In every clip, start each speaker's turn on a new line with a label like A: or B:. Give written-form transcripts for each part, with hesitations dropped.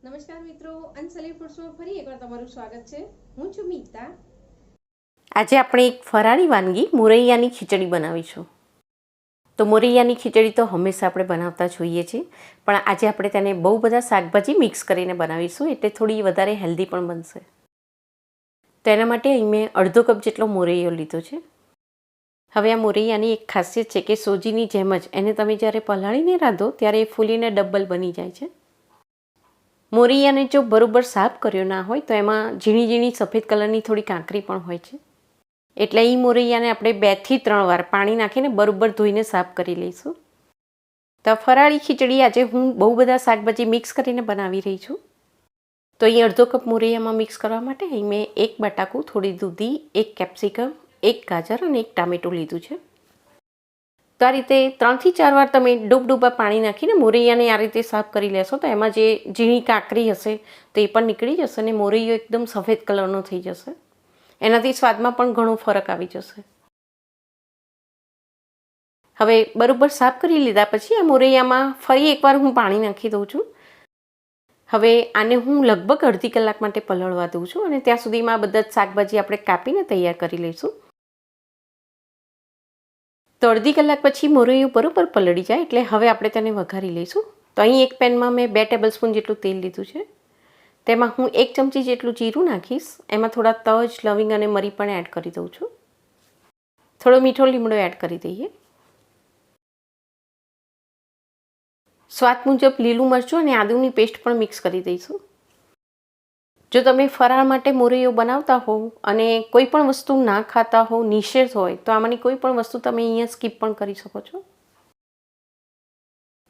A: નમસ્કાર મિત્રો, અનસલી ફૂડ્સમાં ફરી એકવાર તમારું સ્વાગત છે. હું છું મીતા.
B: આજે આપણે એક ફરાળી વાનગી મોરૈયાની ખીચડી બનાવીશું. તો મોરૈયાની ખીચડી તો હંમેશા આપણે બનાવતા જોઈએ છીએ, પણ આજે આપણે તેને બહુ બધા શાકભાજી મિક્સ કરીને બનાવીશું, એટલે થોડી વધારે હેલ્ધી પણ બનશે. તો એના માટે અહીં મેં અડધો કપ જેટલો મોરૈયો લીધો છે. હવે આ મોરૈયાની એક ખાસિયત છે કે સોજીની જેમ જ એને તમે જ્યારે પલાળીને રાંધો ત્યારે એ ફૂલીને ડબલ બની જાય છે. મોરૈયાને જો બરોબર સાફ કર્યો ના હોય તો એમાં ઝીણી ઝીણી સફેદ કલરની થોડી કાંકરી પણ હોય છે. એટલે એ મોરૈયાને આપણે 2 થી 3 વાર પાણી નાખીને બરોબર ધોઈને સાફ કરી લઈશું. તો ફરાળી ખીચડી આજે હું બહુ બધા શાકભાજી મિક્સ કરીને બનાવી રહી છું. તો અહીં અડધો કપ મોરૈયામાં મિક્સ કરવા માટે અહીં મેં 1 બટાકું, થોડી દૂધી, 1 કેપ્સિકમ, 1 ગાજર અને 1 ટામેટું લીધું છે. તો આ રીતે 3 થી 4 વાર તમે ડૂબડૂબા પાણી નાખીને મોરૈયાને આ રીતે સાફ કરી લેશો તો એમાં જે ઝીણી કાંકરી હશે તો એ પણ નીકળી જશે અને મોરૈયો એકદમ સફેદ કલરનો થઈ જશે. એનાથી સ્વાદમાં પણ ઘણો ફરક આવી જશે. હવે બરોબર સાફ કરી લીધા પછી આ મોરૈયામાં ફરી એકવાર હું પાણી નાખી દઉં છું. હવે આને હું લગભગ અડધી કલાક માટે પલળવા દઉં છું અને ત્યાં સુધીમાં બધા જ શાકભાજી આપણે કાપીને તૈયાર કરી લઈશું. તો અડધી કલાક પછી મોરૈયું બરોબર પલળી જાય એટલે હવે આપણે તેને વઘારી લઈશું. તો અહીં એક પેનમાં મેં 2 ટેબલસ્પૂન જેટલું તેલ લીધું છે. તેમાં હું 1 ચમચી જેટલું જીરું નાખીશ. એમાં થોડા તજ, લવિંગ અને મરી પણ એડ કરી દઉં છું. થોડો મીઠો લીમડો એડ કરી દઈએ. સ્વાદ મુજબ લીલું મરચું અને આદુની પેસ્ટ પણ મિક્સ કરી દઈશું. જો તમે ફરાળ માટે મોરૈયો બનાવતા હોવ અને કોઈ પણ વસ્તુ ના ખાતા હોવ, નિષેધ હોય, તો આમાંની કોઈ પણ વસ્તુ તમે અહીંયા સ્કીપ પણ કરી શકો છો.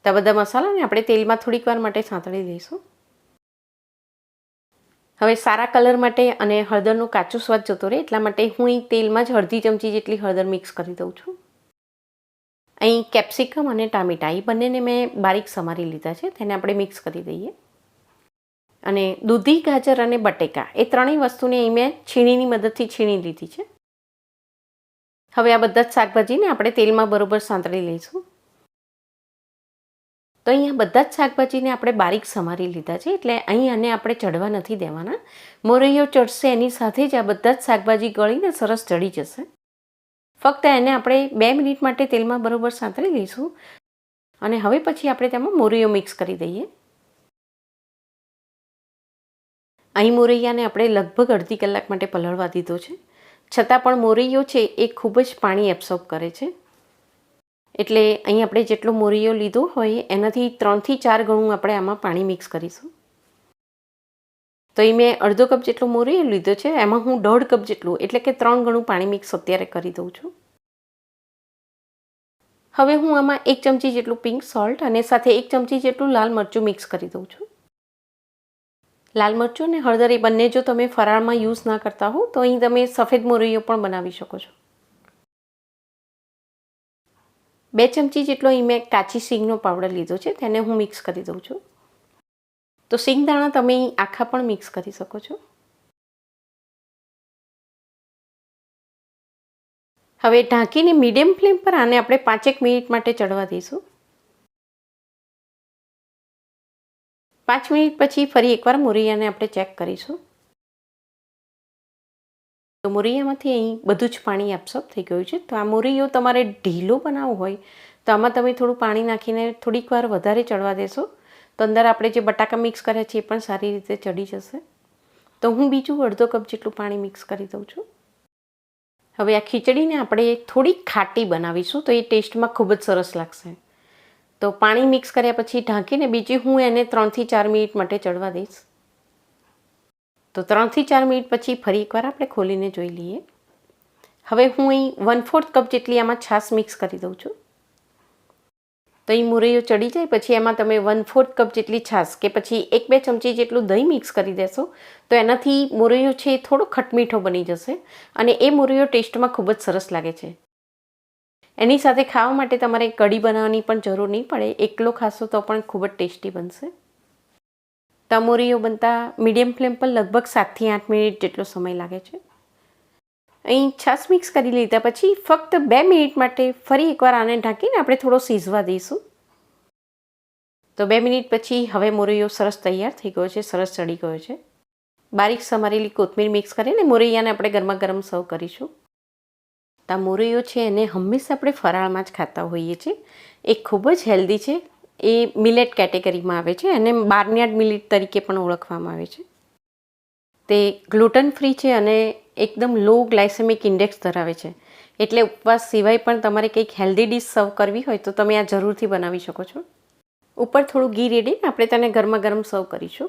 B: તો બધા મસાલાને આપણે તેલમાં થોડીક વાર માટે સાંતળી લઈશું. હવે સારા કલર માટે અને હળદરનો કાચો સ્વાદ જતો રહે એટલા માટે હું અહીં તેલમાં જ અડધી ચમચી જેટલી હળદર મિક્સ કરી દઉં છું. અહીં કેપ્સિકમ અને ટામેટા એ બંનેને મેં બારીક સમારી લીધા છે, તેને આપણે મિક્સ કરી દઈએ. અને દૂધી, ગાજર અને બટેકા એ ત્રણેય વસ્તુને અહીં મેં છીણીની મદદથી છીણી લીધી છે. હવે આ બધા જ શાકભાજીને આપણે તેલમાં બરોબર સાંતળી લઈશું. તો અહીંયા બધા જ શાકભાજીને આપણે બારીક સમારી લીધા છે એટલે અહીં આને આપણે ચડવા નથી દેવાના. મોરૈયો ચડશે એની સાથે જ આ બધા જ શાકભાજી ગળીને સરસ ચડી જશે. ફક્ત એને આપણે 2 મિનિટ માટે તેલમાં બરોબર સાંતળી લઈશું અને હવે પછી આપણે તેમાં મોરૈયો મિક્સ કરી દઈએ. અહીં મોરૈયાને આપણે લગભગ અડધી કલાક માટે પલળવા દીધો છે, છતાં પણ મોરૈયો છે એ ખૂબ જ પાણી એબ્સોર્બ કરે છે. એટલે અહીં આપણે જેટલો મોરૈયો લીધો હોય એનાથી 3 થી 4 ગણું આપણે આમાં પાણી મિક્સ કરીશું. તો અહીં મેં અડધો કપ જેટલો મોરૈયો લીધો છે, એમાં હું 1.5 કપ જેટલું એટલે કે 3 ગણું પાણી મિક્સ અત્યારે કરી દઉં છું. હવે હું આમાં 1 ચમચી જેટલું પિંક સોલ્ટ અને સાથે 1 ચમચી જેટલું લાલ મરચું મિક્સ કરી દઉં છું. લાલ મરચું અને હળદર એ બંને જો તમે ફરાળમાં યુઝ ના કરતા હો તો અહીં તમે સફેદ મોરૈયો પણ બનાવી શકો છો. 2 ચમચી જેટલો અહીં મેં કાચી સિંગનો પાવડર લીધો છે, તેને હું મિક્સ કરી દઉં છું. તો સિંગદાણા તમે અહીં આખા પણ મિક્સ કરી શકો છો. હવે ઢાંકીને મીડિયમ ફ્લેમ પર આને આપણે 5 મિનિટ માટે ચડવા દઈશું. 5 મિનિટ પછી ફરી એકવાર મોરૈયાને આપણે ચેક કરીશું. તો મોરૈયામાંથી અહીં બધું જ પાણી એબ્સોર્બ થઈ ગયું છે. તો આ મોરૈયો તમારે ઢીલો બનાવવો હોય તો આમાં તમે થોડું પાણી નાખીને થોડીક વાર વધારે ચડવા દેશો તો અંદર આપણે જે બટાકા મિક્સ કર્યા છે એ પણ સારી રીતે ચડી જશે. તો હું બીજું અડધો કપ જેટલું પાણી મિક્સ કરી દઉં છું. હવે આ ખીચડીને આપણે થોડીક ખાટી બનાવીશું તો એ ટેસ્ટમાં ખૂબ જ સરસ લાગશે. તો પાણી મિક્સ કર્યા પછી ઢાંકીને બીજી હું એને 3 થી 4 મિનિટ માટે ચડવા દઈશ. તો 3 થી 4 મિનિટ પછી ફરી એકવાર આપણે ખોલીને જોઈ લઈએ. હવે હું અહીં 1/4 કપ જેટલી આમાં છાશ મિક્સ કરી દઉં છું. તો અહીં મોરૈયો ચડી જાય પછી એમાં તમે 1/4 કપ જેટલી છાશ કે પછી 1-2 ચમચી જેટલું દહીં મિક્સ કરી દેશો તો એનાથી મોરૈયો છે એ થોડો ખટમીઠો બની જશે અને એ મોરૈયો ટેસ્ટમાં ખૂબ જ સરસ લાગે છે. એની સાથે ખાવા માટે તમારે કઢી બનાવવાની પણ જરૂર નહીં પડે, એકલો ખાશો તો પણ ખૂબ જ ટેસ્ટી બનશે. તો મોરૈયો બનતા મીડિયમ ફ્લેમ પર લગભગ 7 થી 8 મિનિટ જેટલો સમય લાગે છે. અહીં છાશ મિક્સ કરી લીધા પછી ફક્ત 2 મિનિટ માટે ફરી એકવાર આને ઢાંકીને આપણે થોડો સીઝવા દઈશું. તો 2 મિનિટ પછી હવે મોરૈયો સરસ તૈયાર થઈ ગયો છે, સરસ ચડી ગયો છે. બારીક સમારેલી કોથમીર મિક્સ કરીને મોરૈયાને આપણે ગરમા ગરમ સર્વ કરીશું. તો આ મોરૈયો છે એને હંમેશા આપણે ફરાળમાં જ ખાતા હોઈએ છીએ. એ ખૂબ જ હેલ્ધી છે. એ મિલેટ કેટેગરીમાં આવે છે અને બાર્નિયાર્ડ મિલેટ તરીકે પણ ઓળખવામાં આવે છે. તે ગ્લુટન ફ્રી છે અને એકદમ લો ગ્લાયસેમિક ઇન્ડેક્સ ધરાવે છે. એટલે ઉપવાસ સિવાય પણ તમારે કંઈક હેલ્ધી ડીશ સર્વ કરવી હોય તો તમે આ જરૂરથી બનાવી શકો છો. ઉપર થોડું ઘી રેડીને આપણે તેને ગરમા ગરમ સર્વ કરીશું.